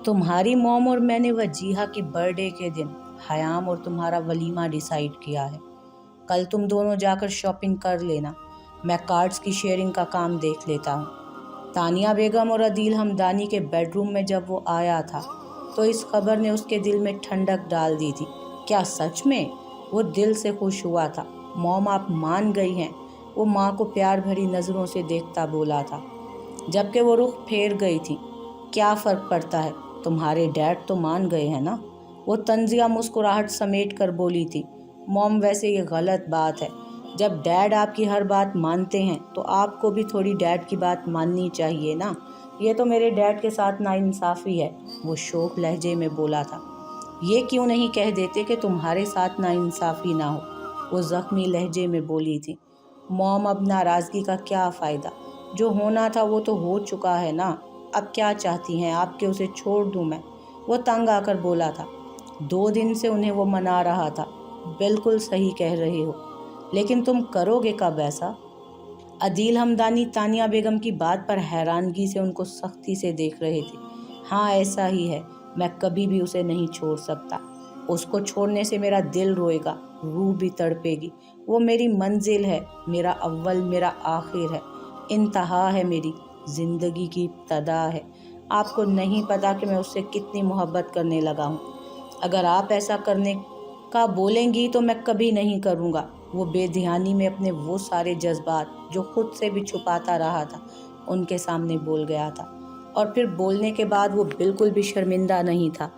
तुम्हारी मॉम और मैंने वजीहा की बर्थडे के दिन हयाम और तुम्हारा वलीमा डिसाइड किया है। कल तुम दोनों जाकर शॉपिंग कर लेना, मैं कार्ड्स की शेयरिंग का काम देख लेता हूँ। तानिया बेगम और अदील हमदानी के बेडरूम में जब वो आया था तो इस खबर ने उसके दिल में ठंडक डाल दी थी। क्या सच में? वो दिल से खुश हुआ था। मॉम आप मान गई हैं, वो माँ को प्यार भरी नज़रों से देखता बोला था, जबकि वो रुख फेर गई थी। क्या फ़र्क पड़ता है, तुम्हारे डैड तो मान गए हैं ना, वो तंजिया मुस्कुराहट समेट कर बोली थी। मॉम वैसे ये गलत बात है, जब डैड आपकी हर बात मानते हैं तो आपको भी थोड़ी डैड की बात माननी चाहिए ना। ये तो मेरे डैड के साथ नाइंसाफ़ी है, वो शोक लहजे में बोला था। ये क्यों नहीं कह देते कि तुम्हारे साथ नाइंसाफ़ी ना हो, वो ज़ख्मी लहजे में बोली थी। मॉम अब नाराज़गी का क्या फ़ायदा, जो होना था वो तो हो चुका है ना। अब क्या चाहती हैं आप कि उसे छोड़ दूं मैं, वो तंग आकर बोला था। 2 दिन से उन्हें वो मना रहा था। बिल्कुल सही कह रहे हो, लेकिन तुम करोगे कब ऐसा? अदील हमदानी तानिया बेगम की बात पर हैरानगी से उनको सख्ती से देख रहे थे। हाँ ऐसा ही है, मैं कभी भी उसे नहीं छोड़ सकता। उसको छोड़ने से मेरा दिल रोएगा, रूह भी तड़पेगी। वो मेरी मंजिल है, मेरा अव्वल मेरा आखिर है, इंतहा है, मेरी ज़िंदगी की इब्तदा है। आपको नहीं पता कि मैं उससे कितनी मोहब्बत करने लगा हूँ। अगर आप ऐसा करने का बोलेंगी तो मैं कभी नहीं करूँगा। वो बेध्यानी में अपने वो सारे जज्बात जो खुद से भी छुपाता रहा था उनके सामने बोल गया था, और फिर बोलने के बाद वो बिल्कुल भी शर्मिंदा नहीं था।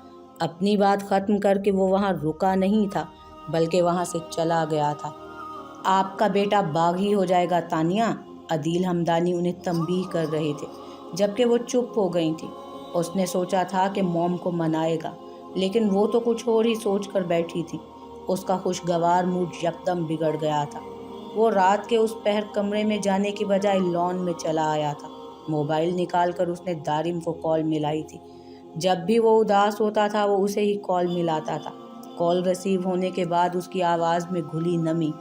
अपनी बात ख़त्म करके वो वहाँ रुका नहीं था, बल्कि वहाँ से चला गया था। आपका बेटा बागी हो जाएगा तानिया, अदील हमदानी उन्हें तंबीह कर रहे थे, जबकि वो चुप हो गई थी। उसने सोचा था कि मॉम को मनाएगा, लेकिन वो तो कुछ और ही सोच कर बैठी थी। उसका खुशगवार मूड यकदम बिगड़ गया था। वो रात के उस पहर कमरे में जाने की बजाय लॉन में चला आया था। मोबाइल निकालकर उसने दारिम को कॉल मिलाई थी। जब भी वो उदास होता था वो उसे ही कॉल मिलाता था। कॉल रिसीव होने के बाद उसकी आवाज़ में घुली नमी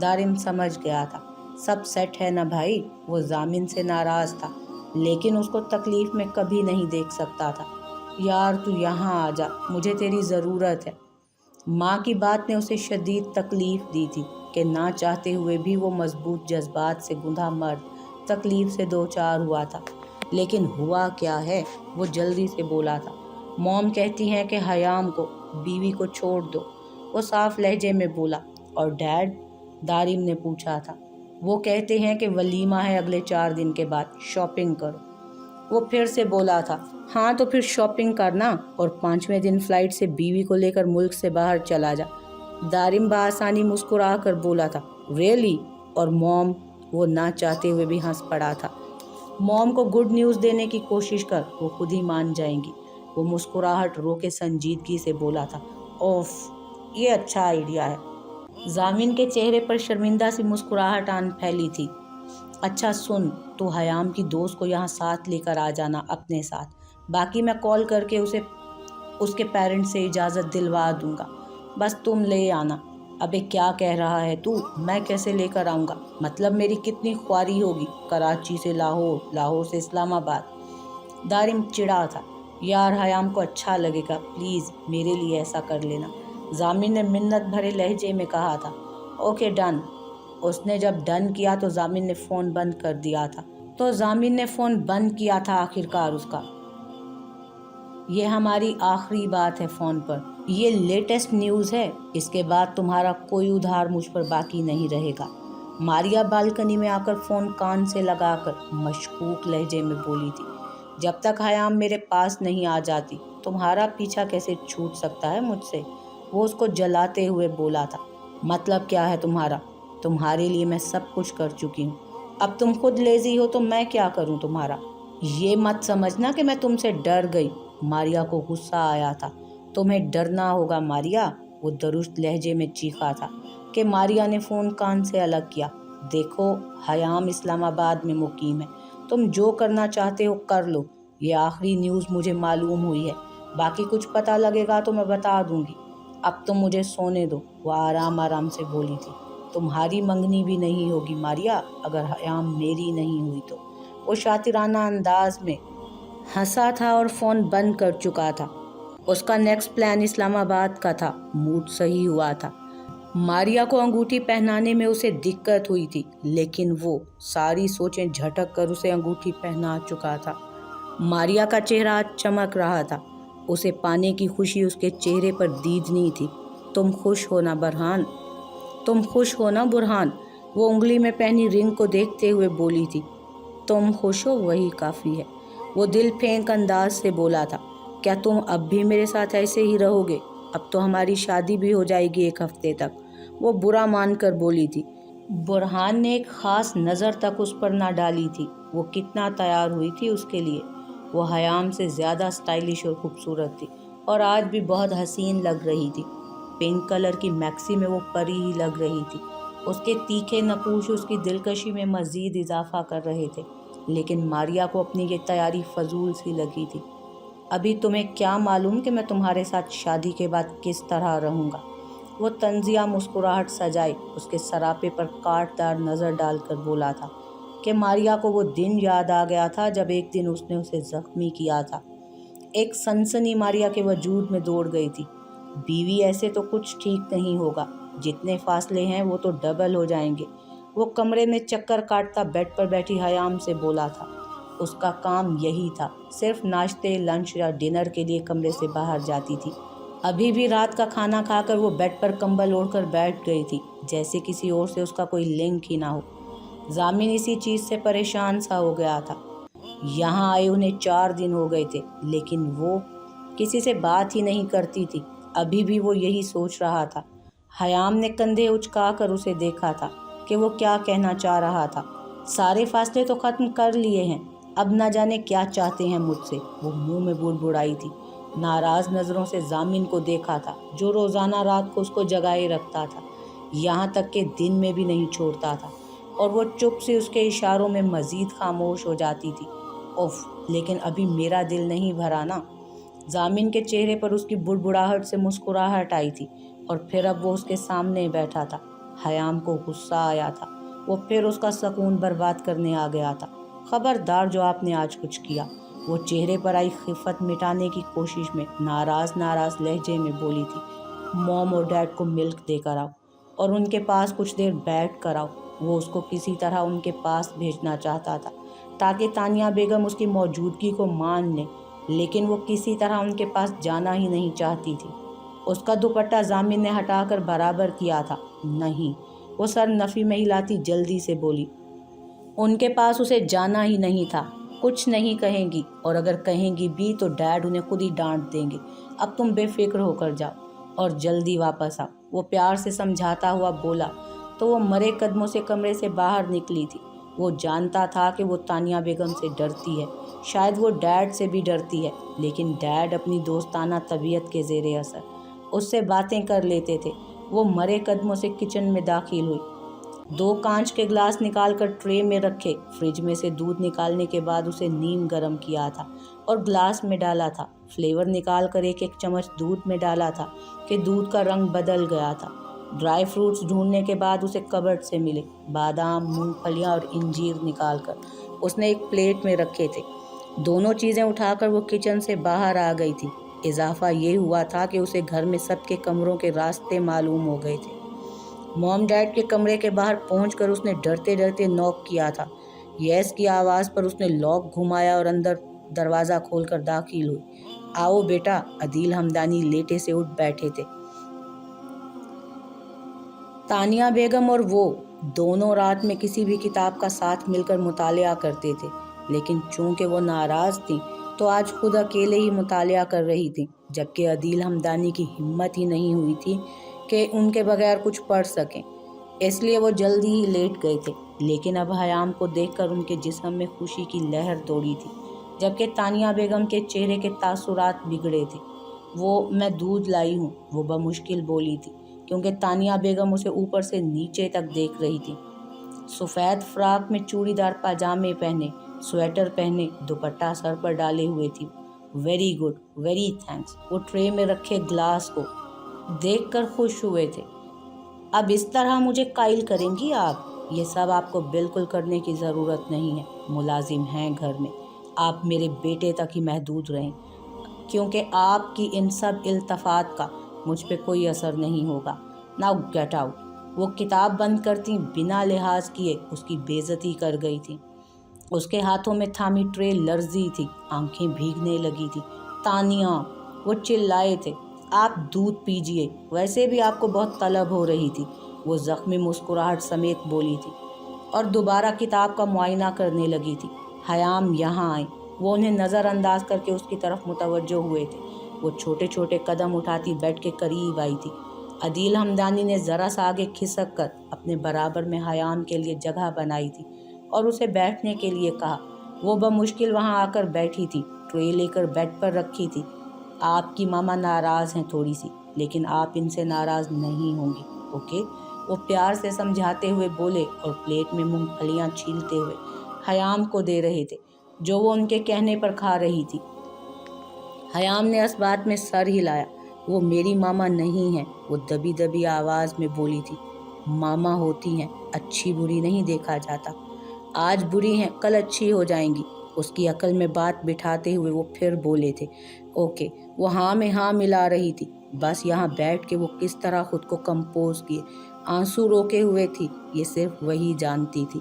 दारिम समझ गया था। सब सेट है ना भाई। वो जामिन से नाराज़ था, लेकिन उसको तकलीफ़ में कभी नहीं देख सकता था। यार तू यहाँ आ जा, मुझे तेरी ज़रूरत है। माँ की बात ने उसे शदीद तकलीफ़ दी थी कि ना चाहते हुए भी वो मजबूत जज्बात से गुंधा मर्द तकलीफ़ से दो चार हुआ था। लेकिन हुआ क्या है, वो जल्दी से बोला था। मॉम कहती हैं कि हयाम को, बीवी को छोड़ दो, वो साफ लहजे में बोला। और डैड? दारिम ने पूछा था। वो कहते हैं कि वलीमा है अगले 4 दिन के बाद, शॉपिंग करो, वो फिर से बोला था। हाँ तो फिर शॉपिंग करना और 5वें दिन फ्लाइट से बीवी को लेकर मुल्क से बाहर चला जा, दारिम बासानी मुस्कुरा कर बोला था। रियली? और मॉम? वो ना चाहते हुए भी हंस पड़ा था। मॉम को गुड न्यूज़ देने की कोशिश कर, वो खुद ही मान जाएंगी, वो मुस्कुराहट रोके संजीदगी से बोला था। ओफ, ये अच्छा आइडिया है। जामिन के चेहरे पर शर्मिंदा सी मुस्कुराहट आन फैली थी। अच्छा सुन, तो हयाम की दोस्त को यहाँ साथ लेकर आ जाना अपने साथ, बाकी मैं कॉल करके उसे उसके पेरेंट्स से इजाज़त दिलवा दूंगा, बस तुम ले आना। अबे क्या कह रहा है तू? मैं कैसे लेकर आऊँगा? मतलब मेरी कितनी ख्वारी होगी, कराची से लाहौर, लाहौर से इस्लामाबाद। दारिम चिढ़ा था। यार हयाम को अच्छा लगेगा, प्लीज़ मेरे लिए ऐसा कर लेना, जामिन ने मिन्नत भरे लहजे में कहा था। Okay done. उसने जब डन किया तो जामिन ने फ़ोन बंद कर दिया था। आखिरकार उसका। ये हमारी आखिरी बात है फ़ोन पर, ये लेटेस्ट न्यूज़ है, इसके बाद तुम्हारा कोई उधार मुझ पर बाकी नहीं रहेगा। मारिया बालकनी में आकर फ़ोन कान से लगाकर मशकूक लहजे में बोली थी। जब तक हयाम मेरे पास नहीं आ जाती तुम्हारा पीछा कैसे छूट सकता है मुझसे, वो उसको जलाते हुए बोला था। मतलब क्या है तुम्हारा? तुम्हारे लिए मैं सब कुछ कर चुकी हूँ, अब तुम खुद लेज़ी हो तो मैं क्या करूँ तुम्हारा? ये मत समझना कि मैं तुमसे डर गई। मारिया को गुस्सा आया था। तुम्हें डरना होगा मारिया, वो दुरुस्त लहजे में चीखा था कि मारिया ने फ़ोन कान से अलग किया। देखो हयाम इस्लामाबाद में मुकीम है, तुम जो करना चाहते हो कर लो। ये आखिरी न्यूज़ मुझे मालूम हुई है, बाकी कुछ पता लगेगा तो मैं बता दूंगी। अब तुम मुझे सोने दो, वो आराम आराम से बोली थी। तुम्हारी मंगनी भी नहीं होगी मारिया, अगर हयाम मेरी नहीं हुई तो, वो शातिराना अंदाज में हंसा था और फ़ोन बंद कर चुका था। उसका नेक्स्ट प्लान इस्लामाबाद का था। मूड सही हुआ था। मारिया को अंगूठी पहनाने में उसे दिक्कत हुई थी, लेकिन वो सारी सोचें झटक कर उसे अंगूठी पहना चुका था। मारिया का चेहरा आज चमक रहा था। उसे पाने की खुशी उसके चेहरे पर दीदनी थी। तुम खुश हो ना बुरहान, तुम खुश हो ना बुरहान, वो उंगली में पहनी रिंग को देखते हुए बोली थी। तुम खुश हो वही काफ़ी है, वो दिल फेंक अंदाज से बोला था। क्या तुम अब भी मेरे साथ ऐसे ही रहोगे? अब तो हमारी शादी भी हो जाएगी 1 हफ्ते तक, वो बुरा मानकर बोली थी। बुरहान ने एक ख़ास नज़र तक उस पर ना डाली थी। वो कितना तैयार हुई थी उसके लिए। वो हयाम से ज़्यादा स्टाइलिश और खूबसूरत थी और आज भी बहुत हसीन लग रही थी। पिंक कलर की मैक्सी में वो परी ही लग रही थी। उसके तीखे नकूश उसकी दिलकशी में मज़ीद इजाफा कर रहे थे, लेकिन मारिया को अपनी ये तैयारी फजूल सी लगी थी। अभी तुम्हें क्या मालूम कि मैं तुम्हारे साथ शादी के बाद किस तरह रहूँगा? वो तंजिया मुस्कुराहट सजाए उसके सरापे पर काटदार नज़र डालकर बोला था कि मारिया को वो दिन याद आ गया था जब एक दिन उसने उसे ज़ख्मी किया था। एक सनसनी मारिया के वजूद में दौड़ गई थी। बीवी ऐसे तो कुछ ठीक नहीं होगा, जितने फासले हैं वो तो डबल हो जाएंगे। वो कमरे में चक्कर काटता बेड पर बैठी हयाम से बोला था। उसका काम यही था, सिर्फ नाश्ते, लंच या डिनर के लिए कमरे से बाहर जाती थी। अभी भी रात का खाना खाकर वो बेड पर कंबल ओढ़कर बैठ गई थी, जैसे किसी और से उसका कोई लिंक ही ना हो। जामिन इसी चीज़ से परेशान सा हो गया था। यहाँ आए उन्हें 4 दिन हो गए थे, लेकिन वो किसी से बात ही नहीं करती थी। अभी भी वो यही सोच रहा था। हयाम ने कंधे उचकाकर उसे देखा था कि वो क्या कहना चाह रहा था। सारे फासले तो ख़त्म कर लिए हैं, अब न जाने क्या चाहते हैं मुझसे, वो मुंह में बुड़बुड़ाई थी। नाराज़ नज़रों से जामिन को देखा था, जो रोज़ाना रात को उसको जगाए रखता था, यहाँ तक कि दिन में भी नहीं छोड़ता था, और वो चुप से उसके इशारों में मज़ीद खामोश हो जाती थी। उफ, लेकिन अभी मेरा दिल नहीं भरा ना। जामिन के चेहरे पर उसकी बुड़बुड़ाहट से मुस्कुराहट आई थी, और फिर अब वो उसके सामने बैठा था। हयाम को गुस्सा आया था। वो फिर उसका सुकून बर्बाद करने आ गया था। खबरदार जो आपने आज कुछ किया, वो चेहरे पर आई खिफत मिटाने की कोशिश में नाराज़ नाराज़ लहजे में बोली थी। मॉम और डैड को मिल्क देकर आओ और उनके पास कुछ देर बैठ कर आओ। वो उसको किसी तरह उनके पास भेजना चाहता था ताकि तानिया बेगम उसकी मौजूदगी को मान ले, लेकिन वो किसी तरह उनके पास जाना ही नहीं चाहती थी। उसका दुपट्टा जामिन ने हटाकर बराबर किया था। नहीं, वो सर नफ़ी में हिलाती जल्दी से बोली। उनके पास उसे जाना ही नहीं था। कुछ नहीं कहेंगी, और अगर कहेंगी भी तो डैड उन्हें खुद ही डांट देंगे। अब तुम बेफिक्र होकर जाओ और जल्दी वापस आओ, वो प्यार से समझाता हुआ बोला। तो वो मरे कदमों से कमरे से बाहर निकली थी। वो जानता था कि वो तानिया बेगम से डरती है, शायद वो डैड से भी डरती है, लेकिन डैड अपनी दोस्ताना तबीयत के ज़ेरे असर उससे बातें कर लेते थे। वो मरे कदमों से किचन में दाखिल हुई। 2 कांच के ग्लास निकालकर ट्रे में रखे। फ्रिज में से दूध निकालने के बाद उसे नीम गर्म किया था और ग्लास में डाला था। फ्लेवर निकालकर एक एक चम्मच दूध में डाला था कि दूध का रंग बदल गया था। ड्राई फ्रूट्स ढूंढने के बाद उसे कबर्ड से मिले। बादाम, मूंगफलियां और इंजीर निकालकर उसने एक प्लेट में रखे थे। दोनों चीज़ें उठाकर वो किचन से बाहर आ गई थी। इजाफा ये हुआ था कि उसे घर में सबके कमरों के रास्ते मालूम हो गए थे। मॉम डैड के कमरे के बाहर पहुंचकर उसने डरते डरते नॉक किया था। यस की आवाज़ पर उसने लॉक घुमाया और अंदर दरवाज़ा खोलकर दाखिल हुई। आओ बेटा, अदील हमदानी लेटे से उठ बैठे थे। तानिया बेगम और वो दोनों रात में किसी भी किताब का साथ मिलकर मुतालिया करते थे, लेकिन चूंकि वो नाराज़ थी तो आज खुद अकेले ही मुतालिया कर रही थी, जबकि अदील हमदानी की हिम्मत ही नहीं हुई थी कि उनके बगैर कुछ पढ़ सकें। इसलिए वो जल्दी ही लेट गए थे, लेकिन अब हयाम को देखकर उनके जिस्म में खुशी की लहर दौड़ी थी, जबकि तानिया बेगम के चेहरे के तासुरात बिगड़े थे। मैं दूध लाई हूँ, वो बमुश्किल बोली थी, क्योंकि तानिया बेगम उसे ऊपर से नीचे तक देख रही थी। सफ़ेद फ्राक में चूड़ीदार पाजामे पहने, स्वेटर पहने, दुपट्टा सर पर डाले हुए थी। Very good, very thanks. वो ट्रे में रखे ग्लास को देखकर खुश हुए थे। अब इस तरह मुझे कायल करेंगी आप? ये सब आपको बिल्कुल करने की ज़रूरत नहीं है, मुलाजिम हैं घर में। آپ میرے بیٹے تک ہی محدود رہیں، کیونکہ آپ کی ان سب التفات کا مجھ پہ کوئی اثر نہیں ہوگا۔ Now get out. وہ کتاب بند کرتی بنا لحاظ کیے اس کی بے عزتی کر گئی تھی۔ اس کے ہاتھوں میں تھامی ٹرے لرزی تھی، آنکھیں بھیگنے لگی تھی۔ تانیہ، وہ چلائے تھے، آپ دودھ پیجئے، ویسے بھی آپ کو بہت طلب ہو رہی تھی، وہ زخمی مسکراہٹ سمیت بولی تھی، اور دوبارہ کتاب کا معائنہ کرنے لگی تھی۔ حیام یہاں آئے، وہ انہیں نظر انداز کر کے اس کی طرف متوجہ ہوئے تھے۔ وہ چھوٹے چھوٹے قدم اٹھاتی بیڈ کے قریب آئی تھی۔ عدیل ہمدانی نے ذرا سا آگے کھسک کر اپنے برابر میں حیام کے لیے جگہ بنائی تھی اور اسے بیٹھنے کے لیے کہا۔ وہ بمشکل وہاں آ کر بیٹھی تھی، ٹرے لے کر بیڈ پر رکھی تھی۔ آپ کی ماما ناراض ہیں تھوڑی سی، لیکن آپ ان سے ناراض نہیں ہوں گی، اوکے؟ وہ پیار سے سمجھاتے ہوئے بولے اور پلیٹ میں مونگ پھلیاں چھیلتے ہوئے حیام کو دے رہے تھے، جو وہ ان کے کہنے پر کھا رہی تھی۔ حیام نے اس بات میں سر ہلایا۔ وہ میری ماما نہیں ہیں، وہ دبی دبی آواز میں بولی تھی۔ ماما ہوتی ہیں، اچھی بری نہیں دیکھا جاتا۔ آج بری ہیں، کل اچھی ہو جائیں گی۔ اس کی عقل میں بات بٹھاتے ہوئے وہ پھر بولے تھے۔ اوکے، وہ ہاں میں ہاں ملا رہی تھی۔ بس یہاں بیٹھ کے وہ کس طرح خود کو کمپوز کیے، آنسو روکے ہوئے تھی، یہ صرف وہی جانتی تھی۔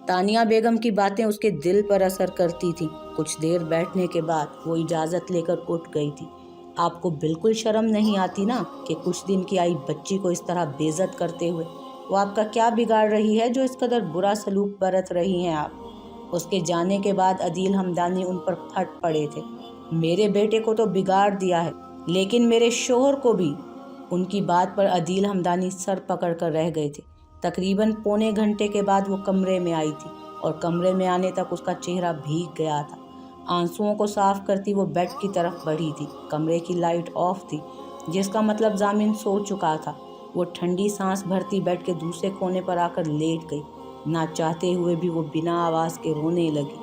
تانیہ بیگم کی باتیں اس کے دل پر اثر کرتی تھیں۔ کچھ دیر بیٹھنے کے بعد وہ اجازت لے کر اٹھ گئی تھی۔ آپ کو بالکل شرم نہیں آتی نا کہ کچھ دن کی آئی بچی کو اس طرح بے عزت کرتے ہوئے؟ وہ آپ کا کیا بگاڑ رہی ہے جو اس قدر برا سلوک برت رہی ہیں آپ؟ اس کے جانے کے بعد عدیل ہمدانی ان پر پھٹ پڑے تھے۔ میرے بیٹے کو تو بگاڑ دیا ہے، لیکن میرے شوہر کو بھی۔ ان کی بات پر عدیل ہمدانی سر پکڑ کر رہ گئے تھے۔ تقریباً پونے گھنٹے کے بعد وہ کمرے میں آئی تھی، اور کمرے میں آنے تک اس کا چہرہ بھیگ گیا تھا۔ آنسوؤں کو صاف کرتی وہ بیڈ کی طرف بڑھی تھی۔ کمرے کی لائٹ آف تھی، جس کا مطلب ضامن سو چکا تھا۔ وہ ٹھنڈی سانس بھرتی بیڈ کے دوسرے کونے پر آ کر لیٹ گئی۔ نہ چاہتے ہوئے بھی وہ بنا آواز کے رونے لگی۔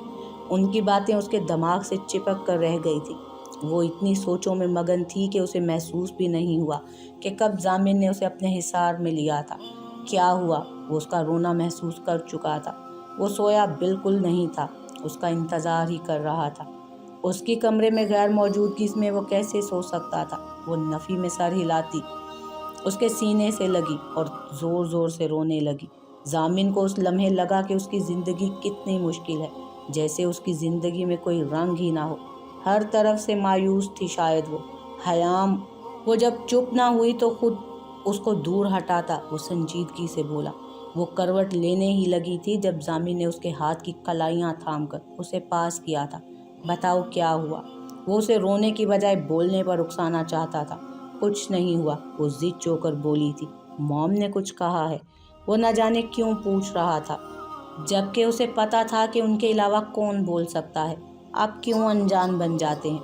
ان کی باتیں اس کے دماغ سے چپک کر رہ گئی تھی۔ وہ اتنی سوچوں میں مگن تھی کہ اسے محسوس بھی نہیں ہوا کہ کب ضامن نے اسے اپنے حصار میں لیا تھا۔ کیا ہوا؟ وہ اس کا رونا محسوس کر چکا تھا۔ وہ سویا بالکل نہیں تھا، اس کا انتظار ہی کر رہا تھا۔ اس کی کمرے میں غیر موجودگی میں وہ کیسے سو سکتا تھا؟ وہ نفی میں سر ہلاتی اس کے سینے سے لگی اور زور زور سے رونے لگی۔ ضامن کو اس لمحے لگا کہ اس کی زندگی کتنی مشکل ہے، جیسے اس کی زندگی میں کوئی رنگ ہی نہ ہو۔ ہر طرف سے مایوس تھی شاید وہ۔ حیام، وہ جب چپ نہ ہوئی تو خود اس کو دور ہٹاتا وہ سنجیدگی سے بولا۔ وہ کروٹ لینے ہی لگی تھی جب ضامن نے اس کے ہاتھ کی کلائیاں تھام کر اسے پاس کیا تھا۔ بتاؤ کیا ہوا؟ وہ اسے رونے کی بجائے بولنے پر اکسانا چاہتا تھا۔ کچھ نہیں ہوا، وہ ضد چو کر بولی تھی۔ موم نے کچھ کہا ہے؟ وہ نہ جانے کیوں پوچھ رہا تھا، جبکہ اسے پتا تھا کہ ان کے علاوہ کون بول سکتا ہے۔ آپ کیوں انجان بن جاتے ہیں؟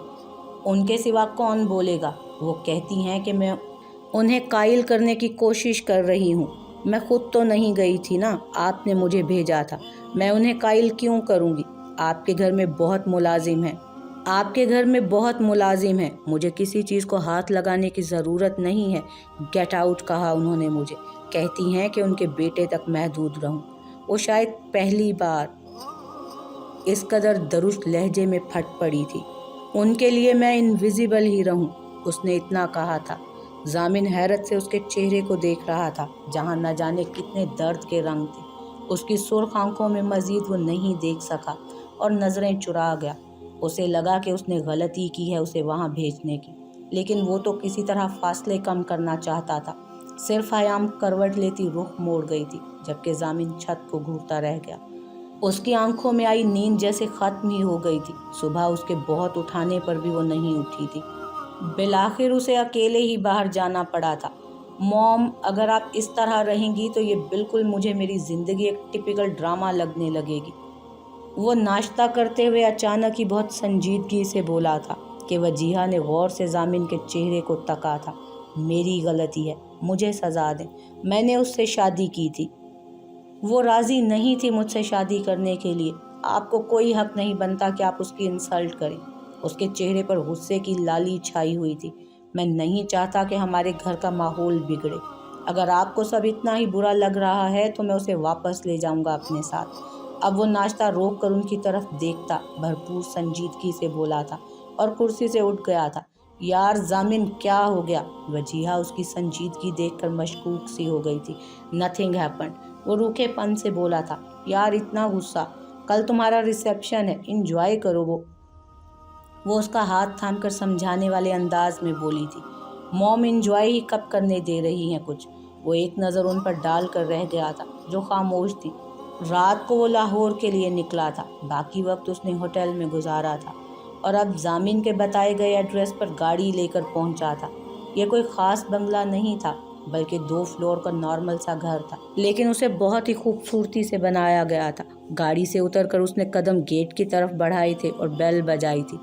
ان کے سوا کون بولے گا؟ وہ کہتی ہیں کہ میں انہیں قائل کرنے کی کوشش کر رہی ہوں۔ میں خود تو نہیں گئی تھی نا، آپ نے مجھے بھیجا تھا۔ میں انہیں قائل کیوں کروں گی؟ آپ کے گھر میں بہت ملازم ہیں، مجھے کسی چیز کو ہاتھ لگانے کی ضرورت نہیں ہے۔ گیٹ آؤٹ کہا انہوں نے مجھے۔ کہتی ہیں کہ ان کے بیٹے تک محدود رہوں۔ وہ شاید پہلی بار اس قدر درشت لہجے میں پھٹ پڑی تھی۔ ان کے لیے میں انویزیبل ہی رہوں، اس نے اتنا کہا تھا۔ ضامن حیرت سے اس کے چہرے کو دیکھ رہا تھا، جہاں نہ جانے کتنے درد کے رنگ تھے۔ اس کی سرخ آنکھوں میں مزید وہ نہیں دیکھ سکا اور نظریں چرا گیا۔ اسے لگا کہ اس نے غلطی کی ہے اسے وہاں بھیجنے کی، لیکن وہ تو کسی طرح فاصلے کم کرنا چاہتا تھا۔ صرف حیام کروٹ لیتی رخ موڑ گئی تھی، جبکہ ضامن چھت کو گھورتا رہ گیا۔ اس کی آنکھوں میں آئی نیند جیسے ختم ہی ہو گئی تھی۔ صبح اس کے بہت اٹھانے پر بھی وہ نہیں اٹھی تھی۔ بالآخر اسے اکیلے ہی باہر جانا پڑا تھا۔ موم، اگر آپ اس طرح رہیں گی تو یہ بالکل مجھے میری زندگی ایک ٹپیکل ڈرامہ لگنے لگے گی۔ وہ ناشتہ کرتے ہوئے اچانک ہی بہت سنجیدگی سے بولا تھا کہ وجیہہ نے غور سے ضامن کے چہرے کو تکا تھا۔ میری غلطی ہے، مجھے سزا دیں، میں نے اس سے شادی کی تھی۔ وہ راضی نہیں تھی مجھ سے شادی کرنے کے لیے۔ آپ کو کوئی حق نہیں بنتا کہ آپ اس کی انسلٹ کریں۔ اس کے چہرے پر غصے کی لالی چھائی ہوئی تھی۔ میں نہیں چاہتا کہ ہمارے گھر کا ماحول بگڑے۔ اگر آپ کو سب اتنا ہی برا لگ رہا ہے تو میں اسے واپس لے جاؤں گا اپنے ساتھ۔ اب وہ ناشتہ روک کر ان کی طرف دیکھتا بھرپور سنجیدگی سے بولا تھا اور کرسی سے اٹھ گیا تھا۔ یار ضامن کیا ہو گیا؟ وجیہہ اس کی سنجیدگی دیکھ کر مشکوک سی ہو گئی تھی۔ نتھنگ ہیپنڈ، وہ روکھے پن سے بولا تھا۔ یار اتنا غصہ، کل تمہارا ریسیپشن ہے، انجوائے کرو۔ وہ اس کا ہاتھ تھام کر سمجھانے والے انداز میں بولی تھی۔ موم انجوائے ہی کب کرنے دے رہی ہیں کچھ؟ وہ ایک نظر ان پر ڈال کر رہ گیا تھا جو خاموش تھی۔ رات کو وہ لاہور کے لیے نکلا تھا، باقی وقت اس نے ہوٹل میں گزارا تھا اور اب ضامن کے بتائے گئے ایڈریس پر گاڑی لے کر پہنچا تھا۔ یہ کوئی خاص بنگلہ نہیں تھا بلکہ 2 فلور کا نارمل سا گھر تھا، لیکن اسے بہت ہی خوبصورتی سے بنایا گیا تھا۔ گاڑی سے اتر کر اس نے قدم گیٹ کی طرف بڑھائے تھے اور بیل بجائی تھی۔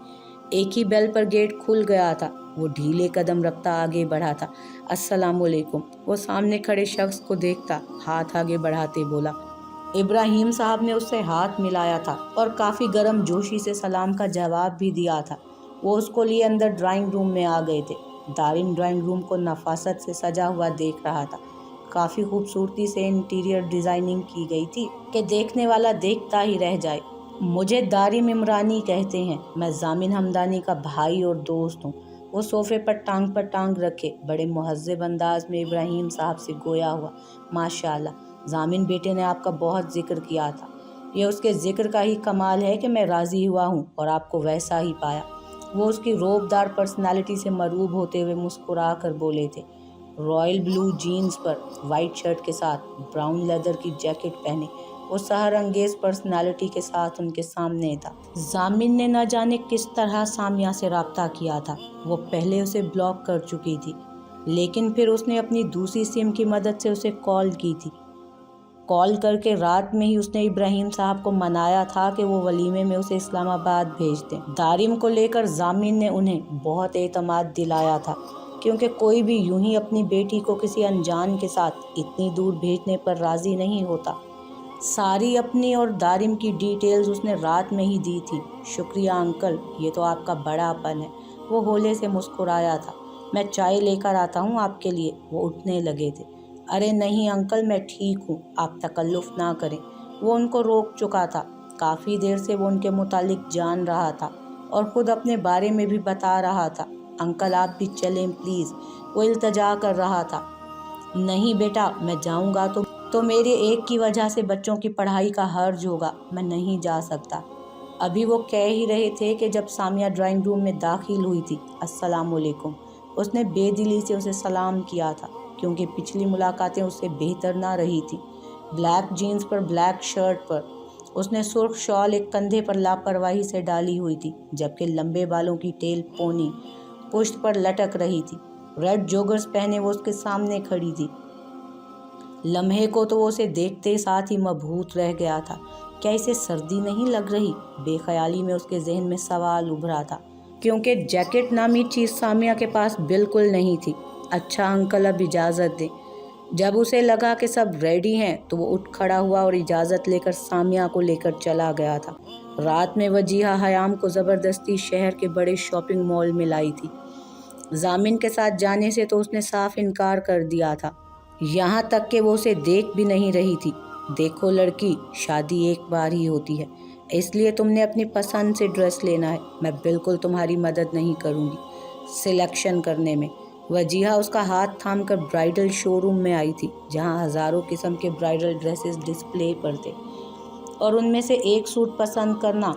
ایک ہی بیل پر گیٹ کھل گیا تھا۔ وہ ڈھیلے قدم رکھتا آگے بڑھا تھا۔ السلام علیکم، وہ سامنے کھڑے شخص کو دیکھتا ہاتھ آگے بڑھاتے بولا۔ ابراہیم صاحب نے اس سے ہاتھ ملایا تھا اور کافی گرم جوشی سے سلام کا جواب بھی دیا تھا۔ وہ اس کو لیے اندر ڈرائنگ روم میں آ گئے تھے۔ دارم ڈرائنگ روم کو نفاست سے سجا ہوا دیکھ رہا تھا۔ کافی خوبصورتی سے انٹیریئر ڈیزائننگ کی گئی تھی کہ دیکھنے والا دیکھتا ہی رہ جائے۔ مجھے دارم عمرانی کہتے ہیں، میں ضامن ہمدانی کا بھائی اور دوست ہوں۔ وہ صوفے پر ٹانگ رکھے بڑے مہذب انداز میں ابراہیم صاحب سے گویا ہوا۔ ماشاءاللہ، ضامن بیٹے نے آپ کا بہت ذکر کیا تھا۔ یہ اس کے ذکر کا ہی کمال ہے کہ میں راضی ہوا ہوں اور آپ کو ویسا ہی پایا۔ وہ اس کی روب دار پرسنالٹی سے مرعوب ہوتے ہوئے مسکرا کر بولے تھے۔ رائل بلو جینز پر وائٹ شرٹ کے ساتھ براؤن لیدر کی جیکٹ پہنے وہ سحر انگیز پرسنالٹی کے ساتھ ان کے سامنے تھا۔ ضامن نے نہ جانے کس طرح سامیہ سے رابطہ کیا تھا۔ وہ پہلے اسے بلاک کر چکی تھی، لیکن پھر اس نے اپنی دوسری سم کی مدد سے اسے کال کی تھی۔ کال کر کے رات میں ہی اس نے ابراہیم صاحب کو منایا تھا کہ وہ ولیمے میں اسے اسلام آباد بھیج دیں۔ دارم کو لے کر ضامن نے انہیں بہت اعتماد دلایا تھا، کیونکہ کوئی بھی یوں ہی اپنی بیٹی کو کسی انجان کے ساتھ اتنی دور بھیجنے پر راضی نہیں ہوتا۔ ساری اپنی اور دارم کی ڈیٹیلز اس نے رات میں ہی دی تھی۔ شکریہ انکل، یہ تو آپ کا بڑا پن ہے۔ وہ ہولے سے مسکرایا تھا۔ میں چائے لے کر آتا ہوں آپ کے لیے۔ وہ اٹھنے لگے تھے۔ ارے نہیں انکل، میں ٹھیک ہوں، آپ تکلف نہ کریں۔ وہ ان کو روک چکا تھا۔ کافی دیر سے وہ ان کے متعلق جان رہا تھا اور خود اپنے بارے میں بھی بتا رہا تھا۔ انکل آپ بھی چلیں پلیز، وہ التجا کر رہا تھا۔ نہیں بیٹا، میں جاؤں گا تو میرے ایک کی وجہ سے بچوں کی پڑھائی کا حرج ہوگا، میں نہیں جا سکتا۔ ابھی وہ کہہ ہی رہے تھے کہ جب سامیہ ڈرائنگ روم میں داخل ہوئی تھی۔ السلام علیکم، اس نے بے دلی سے اسے سلام کیا تھا، کیونکہ پچھلی ملاقاتیں اس سے بہتر نہ رہی تھی۔ بلیک جینز پر بلیک شرٹ پر اس نے سرخ شال ایک کندھے پر لاپرواہی سے ڈالی ہوئی تھی، جبکہ لمبے بالوں کی ٹیل پونی پشت پر لٹک رہی تھی۔ ریڈ جوگرز پہنے وہ اس کے سامنے کھڑی تھی۔ لمحے کو تو وہ اسے دیکھتے ساتھ ہی مبہوت رہ گیا تھا۔ کیا اسے سردی نہیں لگ رہی؟ بے خیالی میں اس کے ذہن میں سوال ابھرا تھا، کیونکہ جیکٹ نامی چیز سامیہ کے پاس بالکل نہیں تھی۔ اچھا انکل، اب اجازت دیں۔ جب اسے لگا کہ سب ریڈی ہیں تو وہ اٹھ کھڑا ہوا اور اجازت لے کر سامیہ کو لے کر چلا گیا تھا۔ رات میں وجیہہ حیام کو زبردستی شہر کے بڑے شاپنگ مال میں لائی تھی۔ ضامن کے ساتھ جانے سے تو اس نے صاف انکار کر دیا تھا، یہاں تک کہ وہ اسے دیکھ بھی نہیں رہی تھی۔ دیکھو لڑکی، شادی ایک بار ہی ہوتی ہے، اس لیے تم نے اپنی پسند سے ڈریس لینا ہے۔ میں بالکل تمہاری مدد نہیں کروں گی سلیکشن کرنے میں۔ وجیہہ اس کا ہاتھ تھام کر برائڈل شو روم میں آئی تھی، جہاں ہزاروں قسم کے برائڈل ڈریسز ڈسپلے پر تھے، اور ان میں سے ایک سوٹ پسند کرنا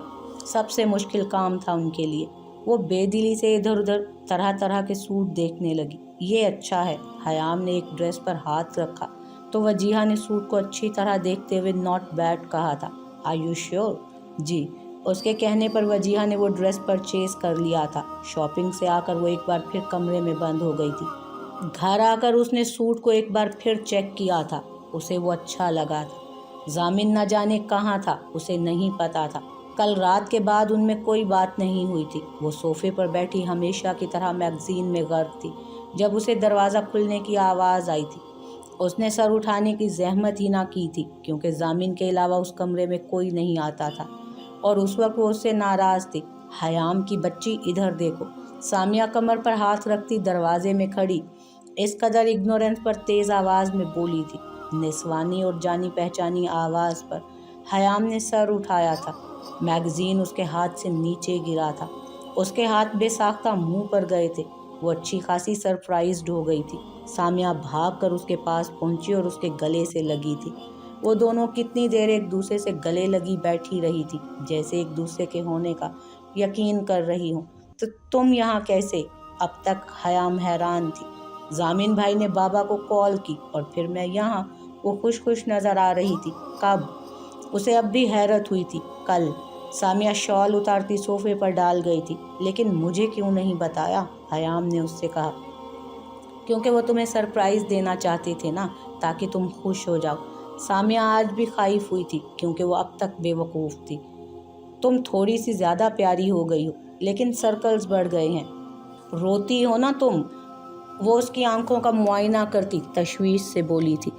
سب سے مشکل کام تھا ان کے لیے۔ وہ بے دلی سے ادھر ادھر طرح طرح کے سوٹ دیکھنے لگی۔ یہ اچھا ہے۔ حیام نے ایک ڈریس پر ہاتھ رکھا تو وجیہہ نے سوٹ کو اچھی طرح دیکھتے ہوئے ناٹ بیڈ کہا تھا۔ Are you sure? جی۔ اس کے کہنے پر وجیہہ نے وہ ڈریس پرچیز کر لیا تھا۔ شاپنگ سے آ کر وہ ایک بار پھر کمرے میں بند ہو گئی تھی۔ گھر آ کر اس نے سوٹ کو ایک بار پھر چیک کیا تھا۔ اسے وہ اچھا لگا تھا۔ ضامن نہ جانے کہاں تھا، اسے نہیں پتا تھا۔ کل رات کے بعد ان میں کوئی بات نہیں ہوئی تھی۔ وہ صوفے پر بیٹھی ہمیشہ کی طرح میگزین میں غرق تھی جب اسے دروازہ کھلنے کی آواز آئی تھی۔ اس نے سر اٹھانے کی زحمت ہی نہ کی تھی، کیونکہ ضامن کے علاوہ اس کمرے میں کوئی نہیں آتا تھا، اور اس وقت وہ اس سے ناراض تھی۔ حیام کی بچی، ادھر دیکھو۔ سامیہ کمر پر ہاتھ رکھتی دروازے میں کھڑی اس قدر اگنورینس پر تیز آواز میں بولی تھی، نسوانی اور جانی پہچانی آواز پر۔ हयाम ने सर उठाया था। मैगज़ीन उसके हाथ से नीचे गिरा था। उसके हाथ बेसाख्ता मुंह पर गए थे। वो अच्छी खासी सरप्राइज्ड हो गई थी। सामिया भाग कर उसके पास पहुंची और उसके गले से लगी थी। वो दोनों कितनी देर एक दूसरे से गले लगी बैठी रही थी, जैसे एक दूसरे के होने का यकीन कर रही हूँ। तो तुम यहाँ कैसे? अब तक हयाम हैरान थी। जामिन भाई ने बाबा को कॉल की और फिर मैं यहाँ। वो खुश खुश नज़र आ रही थी। कब? उसे अब भी हैरत हुई थी। कल। सामिया शॉल उतारती सोफे पर डाल गई थी। लेकिन मुझे क्यों नहीं बताया? हयाम ने उससे कहा। क्योंकि वो तुम्हें सरप्राइज़ देना चाहते थे ना, ताकि तुम खुश हो जाओ। सामिया आज भी खाइफ हुई थी क्योंकि वो अब तक बेवकूफ़ थी। तुम थोड़ी सी ज़्यादा प्यारी हो गई हो, लेकिन सर्कल्स बढ़ गए हैं। रोती हो ना तुम? वो उसकी आंखों का मुआयना करती तशवीश से बोली थी।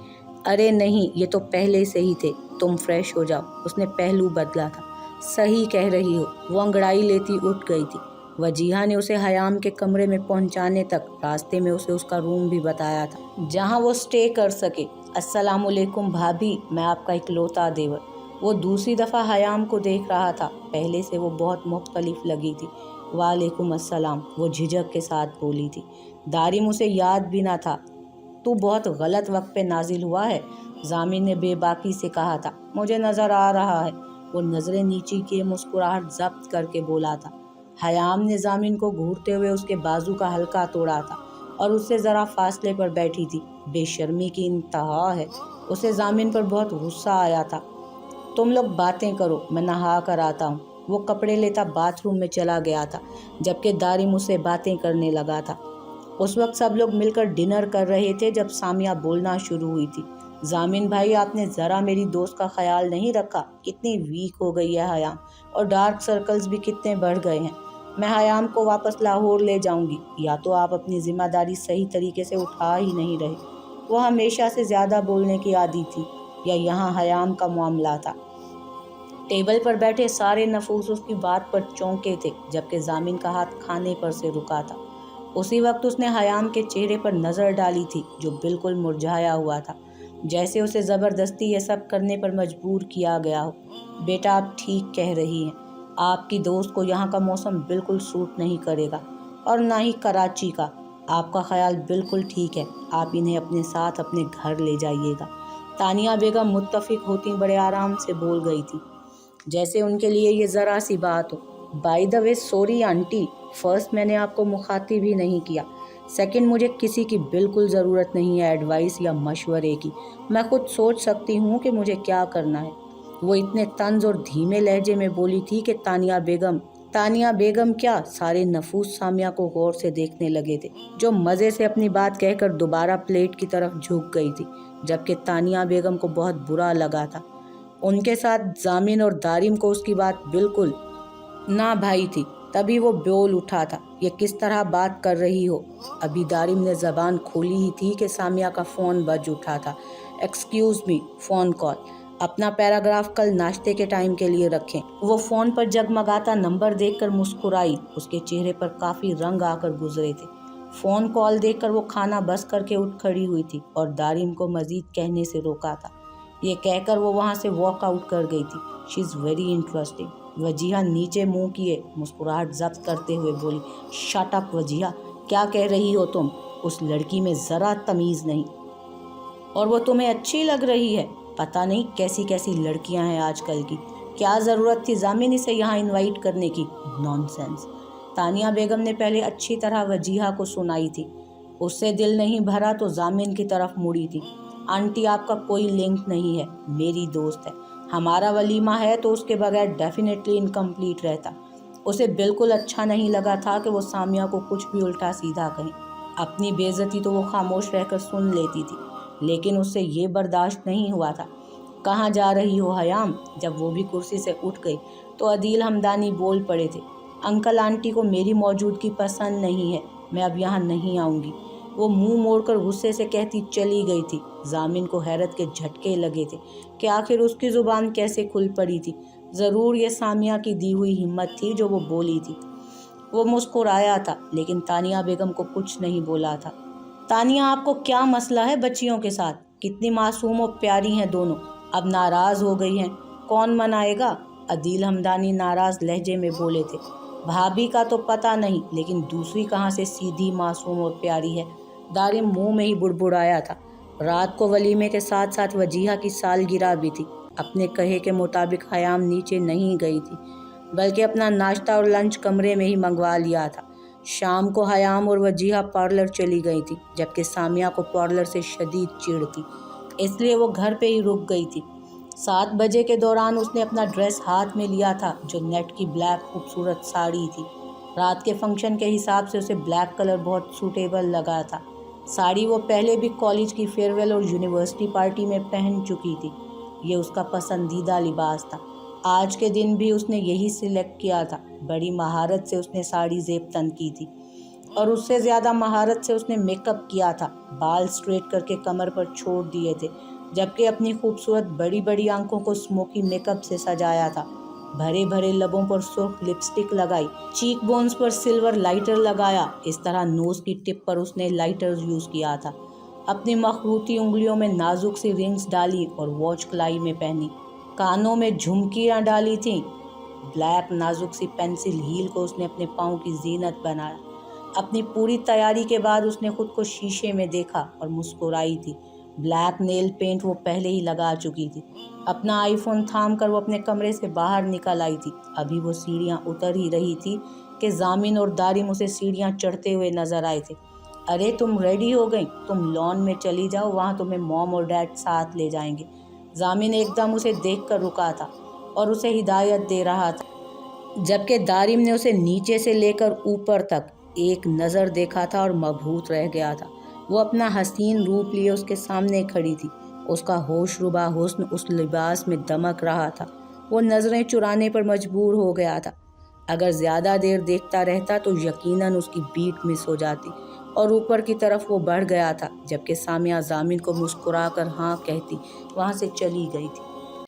अरे नहीं, ये तो पहले से ही थे। तुम फ्रेश हो जाओ। उसने पहलू बदला था। सही कह रही हो। वो अंगड़ाई लेती उठ गई थी। वजीहा ने उसे हयाम के कमरे में पहुंचाने तक रास्ते में उसे उसका रूम भी बताया था, जहां वो स्टे कर सके। अस्सलामुअलैकुम भाभी, मैं आपका इकलौता देवर। वो दूसरी दफ़ा हयाम को देख रहा था। पहले से वो बहुत मुख्तलिफ लगी थी। वालेकुम अस्सलाम, वो झिझक के साथ बोली थी। दारिम उसे याद भी ना था। तू बहुत गलत वक्त पे नाजिल हुआ है, जामिन ने बेबाकी से कहा था। मुझे नज़र आ रहा है। वो नज़रें नीचे किए मुस्कुराहट जब्त करके बोला था। हयाम ने जामिन को घूरते हुए उसके बाजू का हल्का तोड़ा था और उससे ज़रा फासले पर बैठी थी। बेशर्मी की इंतहा है। उसे जामिन पर बहुत गुस्सा आया था। तुम लोग बातें करो, मैं नहा कर आता हूँ। वो कपड़े लेता बाथरूम में चला गया था, जबकि दारिम उससे बातें करने लगा था। उस वक्त सब लोग मिलकर डिनर कर रहे थे जब सामिया बोलना शुरू हुई थी। जामिन भाई, आपने ज़रा मेरी दोस्त का ख्याल नहीं रखा। कितनी वीक हो गई है हयाम, और डार्क सर्कल्स भी कितने बढ़ गए हैं। मैं हयाम को वापस लाहौर ले जाऊंगी। या तो आप अपनी जिम्मेदारी सही तरीके से उठा ही नहीं रहे। वो हमेशा से ज़्यादा बोलने की आदी थी, या यहाँ हयाम का मामला था? टेबल पर बैठे सारे नफूस उसकी बात पर चौंके थे, जबकि जामिन का हाथ खाने पर से रुका था। उसी वक्त उसने हयाम के चेहरे पर नज़र डाली थी, जो बिल्कुल मुरझाया हुआ था, जैसे उसे ज़बरदस्ती ये सब करने पर मजबूर किया गया हो। बेटा, आप ठीक कह रही हैं। आपकी दोस्त को यहाँ का मौसम बिल्कुल सूट नहीं करेगा, और ना ही कराची का। आपका ख्याल बिल्कुल ठीक है। आप इन्हें अपने साथ अपने घर ले जाइएगा। तानिया बेगम मुत्तफिक होती बड़े आराम से बोल गई थी, जैसे उनके लिए ये ज़रा सी बात हो। By the way, sorry aunty. First, मैंने आपको मुखातिब ही नहीं किया। सेकंड, मुझे किसी की बिल्कुल ज़रूरत नहीं है एडवाइस या मशवरे की। मैं खुद सोच सकती हूँ कि मुझे क्या करना है। वो इतने तंज और धीमे लहजे में बोली थी कि तानिया बेगम क्या? सारे नफूस सामिया को गौर से देखने लगे थे, जो मज़े से अपनी बात कहकर दोबारा प्लेट की तरफ झुक गई थी, जबकि तानिया बेगम को बहुत बुरा लगा था। उनके साथ जामिन और दारिम को उसकी बात बिल्कुल ना भाई थी। तभी वो बोल उठा था, ये किस तरह बात कर रही हो? अभी दारिम ने ज़बान खोली ही थी कि सामिया का फ़ोन बज उठा था। Excuse me, phone call. अपना पैराग्राफ कल नाश्ते के टाइम के लिए रखें। वो फ़ोन पर जगमगाता नंबर देखकर मुस्कुराई। उसके चेहरे पर काफ़ी रंग आकर गुजरे थे। फ़ोन कॉल देखकर वो खाना बस करके उठ खड़ी हुई थी और दारिम को मज़ीद कहने से रोका था। ये कहकर वो वहाँ से वॉक आउट कर गई थी। She is very interesting. Wajiha नीचे मुंह किए मुस्कुराहट जब्त करते हुए बोली। शट अप वजीहा, क्या कह रही हो तुम? उस लड़की में ज़रा तमीज़ नहीं, और वो तुम्हें अच्छी लग रही है। पता नहीं कैसी कैसी लड़कियां हैं आजकल की। क्या ज़रूरत थी जामिनी से यहाँ इनवाइट करने की? नॉनसेंस। तानिया बेगम ने पहले अच्छी तरह वजीहा को सुनाई थी। उससे दिल नहीं भरा तो जामिन की तरफ मुड़ी थी। आंटी, आपका कोई लिंक नहीं है, मेरी दोस्त है। हमारा वलीमा है तो उसके बगैर डेफिनेटली इनकम्प्लीट रहता। उसे बिल्कुल अच्छा नहीं लगा था कि वो सामिया को कुछ भी उल्टा सीधा कहें। अपनी बेइज्जती तो वो खामोश रहकर सुन लेती थी, लेकिन उससे ये बर्दाश्त नहीं हुआ था। कहाँ जा रही हो हयाम? जब वो भी कुर्सी से उठ गई तो अदील हमदानी बोल पड़े थे। अंकल आंटी को मेरी मौजूदगी पसंद नहीं है, मैं अब यहाँ नहीं आऊँगी। वो मुंह मोड़कर गुस्से से कहती चली गई थी। जामिन को हैरत के झटके लगे थे कि आखिर उसकी ज़ुबान कैसे खुल पड़ी थी। ज़रूर ये सामिया की दी हुई हिम्मत थी जो वो बोली थी। वो मुस्कुराया था, लेकिन तानिया बेगम को कुछ नहीं बोला था। तानिया, आपको क्या मसला है बच्चियों के साथ? कितनी मासूम और प्यारी हैं दोनों, अब नाराज़ हो गई हैं। कौन मनाएगा? अदील हमदानी नाराज लहजे में बोले थे। भाभी का तो पता नहीं, लेकिन दूसरी कहाँ से सीधी, मासूम और प्यारी है? दारिम मुंह में ही बुड़बुड़ाया था। रात को वलीमे के साथ साथ वजीहा की सालगिरह भी थी। अपने कहे के मुताबिक हयाम नीचे नहीं गई थी, बल्कि अपना नाश्ता और लंच कमरे में ही मंगवा लिया था। शाम को हयाम और वजीहा पार्लर चली गई थी, जबकि सामिया को पार्लर से शदीद चिढ़ थी, इसलिए वो घर पे ही रुक गई थी। 7 बजे के दौरान उसने अपना ड्रेस हाथ में लिया था, जो नेट की ब्लैक खूबसूरत साड़ी थी। रात के फंक्शन के हिसाब से उसे ब्लैक कलर बहुत सूटेबल लगा था। साड़ी वो पहले भी कॉलेज की फेयरवेल और यूनिवर्सिटी पार्टी में पहन चुकी थी। ये उसका पसंदीदा लिबास था। आज के दिन भी उसने यही सिलेक्ट किया था। बड़ी महारत से उसने साड़ी ज़ेब तन की थी, और उससे ज़्यादा महारत से उसने मेकअप किया था। बाल स्ट्रेट करके कमर पर छोड़ दिए थे, जबकि अपनी खूबसूरत बड़ी बड़ी आंखों को स्मोकी मेकअप से सजाया था। भरे भरे लबों पर सुर्ख लिपस्टिक लगाई, चीक बोन्स पर सिल्वर लाइटर लगाया। इस तरह नोज़ की टिप पर उसने लाइटर यूज़ किया था। अपनी मखरूती उंगलियों में नाजुक सी रिंग्स डाली और वॉच कलाई में पहनी। कानों में झुमकियाँ डाली थीं। ब्लैक नाजुक सी पेंसिल हील को उसने अपने पाँव की जीनत बनाया। अपनी पूरी तैयारी के बाद उसने खुद को शीशे में देखा और मुस्कुराई थी। ब्लैक नेल पेंट वो पहले ही लगा चुकी थी। अपना आईफोन थाम कर वो अपने कमरे से बाहर निकल आई थी। अभी वो सीढ़ियाँ उतर ही रही थी कि जामिन और दारिम उसे सीढ़ियाँ चढ़ते हुए नजर आए थे। अरे तुम रेडी हो गई? तुम लॉन में चली जाओ, वहाँ तुम्हें मॉम और डैड साथ ले जाएंगे। जामिन एकदम उसे देखकर रुका था और उसे हिदायत दे रहा था, जबकि दारिम ने उसे नीचे से लेकर ऊपर तक एक नज़र देखा था और मबहूत रह गया था। वो अपना हसीन रूप लिए उसके सामने खड़ी थी। उसका होशरुबा हुस्न उस लिबास में दमक रहा था। वो नज़रें चुराने पर मजबूर हो गया था। अगर ज़्यादा देर देखता रहता तो यकीनन उसकी बीट मिस हो जाती, और ऊपर की तरफ वो बढ़ गया था, जबकि सामिया जामिन को मुस्कुराकर हाँ कहती वहाँ से चली गई थी।